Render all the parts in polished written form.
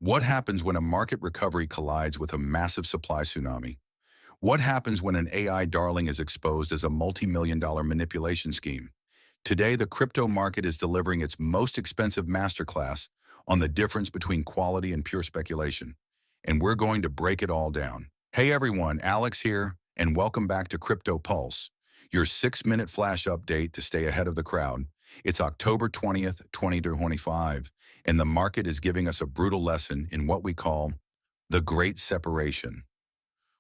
What happens when a market recovery collides with a massive supply tsunami? What happens when an AI darling is exposed as a multi-million-dollar manipulation scheme? Today, the crypto market is delivering its most expensive masterclass on the difference between quality and pure speculation. And we're going to break it all down. Hey everyone, Alex here, and welcome back to Crypto Pulse, your 6-minute flash update to stay ahead of the crowd. It's October 20th, 2025, and the market is giving us a brutal lesson in what we call the Great Separation.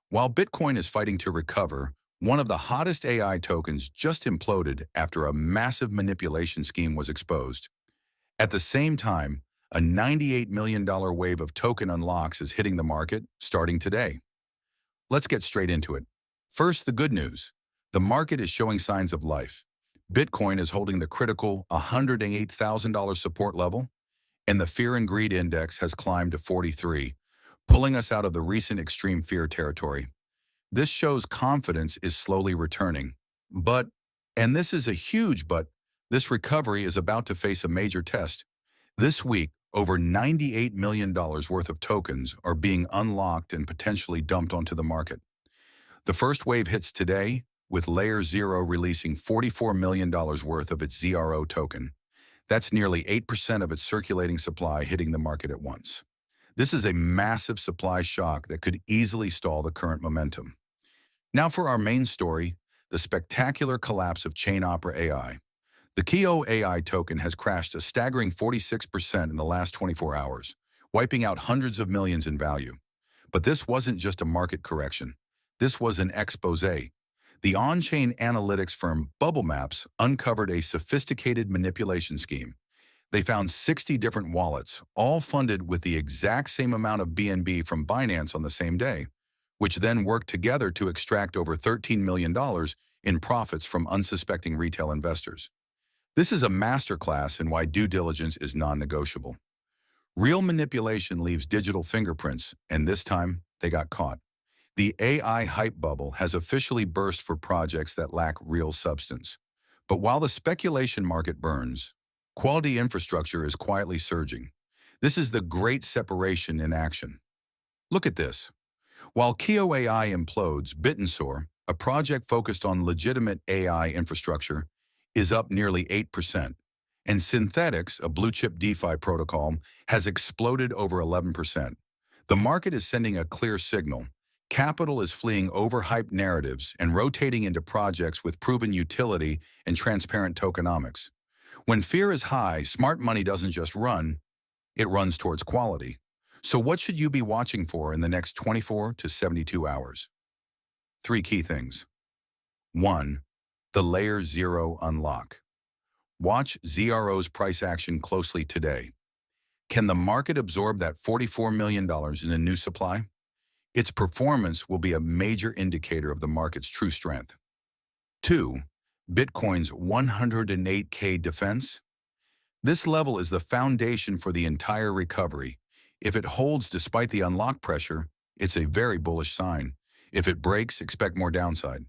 While Bitcoin is fighting to recover, one of the hottest AI tokens just imploded after a massive manipulation scheme was exposed. At the same time, a $98 million wave of token unlocks is hitting the market starting today. Let's get straight into it. First, the good news. The market is showing signs of life. Bitcoin is holding the critical $108,000 support level, and the Fear and Greed Index has climbed to 43, pulling us out of the recent extreme fear territory. This shows confidence is slowly returning. But, and this is a huge but, this recovery is about to face a major test. This week, over $98 million worth of tokens are being unlocked and potentially dumped onto the market. The first wave hits today, with Layer 0 releasing $44 million worth of its ZRO token. That's nearly 8% of its circulating supply hitting the market at once. This is a massive supply shock that could easily stall the current momentum. Now for our main story, the spectacular collapse of ChainOpera AI. The Kio AI token has crashed a staggering 46% in the last 24 hours, wiping out hundreds of millions in value. But this wasn't just a market correction. This was an expose. The on-chain analytics firm Bubble Maps uncovered a sophisticated manipulation scheme. They found 60 different wallets, all funded with the exact same amount of BNB from Binance on the same day, which then worked together to extract over $13 million in profits from unsuspecting retail investors. This is a masterclass in why due diligence is non-negotiable. Real manipulation leaves digital fingerprints, and this time they got caught. The AI hype bubble has officially burst for projects that lack real substance. But while the speculation market burns, quality infrastructure is quietly surging. This is the great separation in action. Look at this. While Kio AI implodes, Bitensor, a project focused on legitimate AI infrastructure, is up nearly 8%. And Synthetics, a blue-chip DeFi protocol, has exploded over 11%. The market is sending a clear signal. Capital is fleeing overhyped narratives and rotating into projects with proven utility and transparent tokenomics. When fear is high, smart money doesn't just run, it runs towards quality. So what should you be watching for in the next 24 to 72 hours? 3 key things. 1. The Layer 0 unlock. Watch ZRO's price action closely today. Can the market absorb that $44 million in a new supply? Its performance will be a major indicator of the market's true strength. 2. Bitcoin's 108K defense. This level is the foundation for the entire recovery. If it holds despite the unlock pressure, it's a very bullish sign. If it breaks, expect more downside.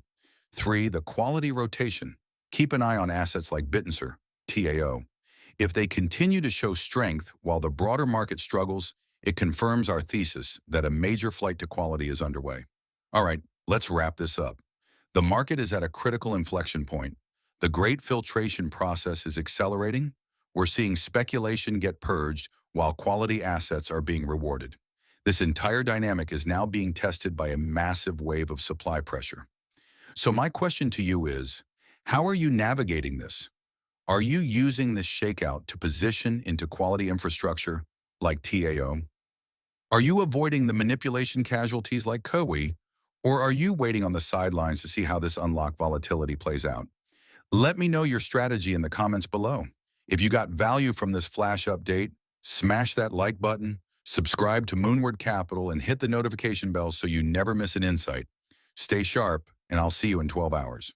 3. The quality rotation. Keep an eye on assets like Bitensor, TAO. If they continue to show strength while the broader market struggles, it confirms our thesis that a major flight to quality is underway. All right, let's wrap this up. The market is at a critical inflection point. The great filtration process is accelerating. We're seeing speculation get purged while quality assets are being rewarded. This entire dynamic is now being tested by a massive wave of supply pressure. So my question to you is, how are you navigating this? Are you using this shakeout to position into quality infrastructure like TAO? Are you avoiding the manipulation casualties like Koei, or are you waiting on the sidelines to see how this unlock volatility plays out? Let me know your strategy in the comments below. If you got value from this flash update, smash that like button, subscribe to Moonward Capital, and hit the notification bell so you never miss an insight. Stay sharp, and I'll see you in 12 hours.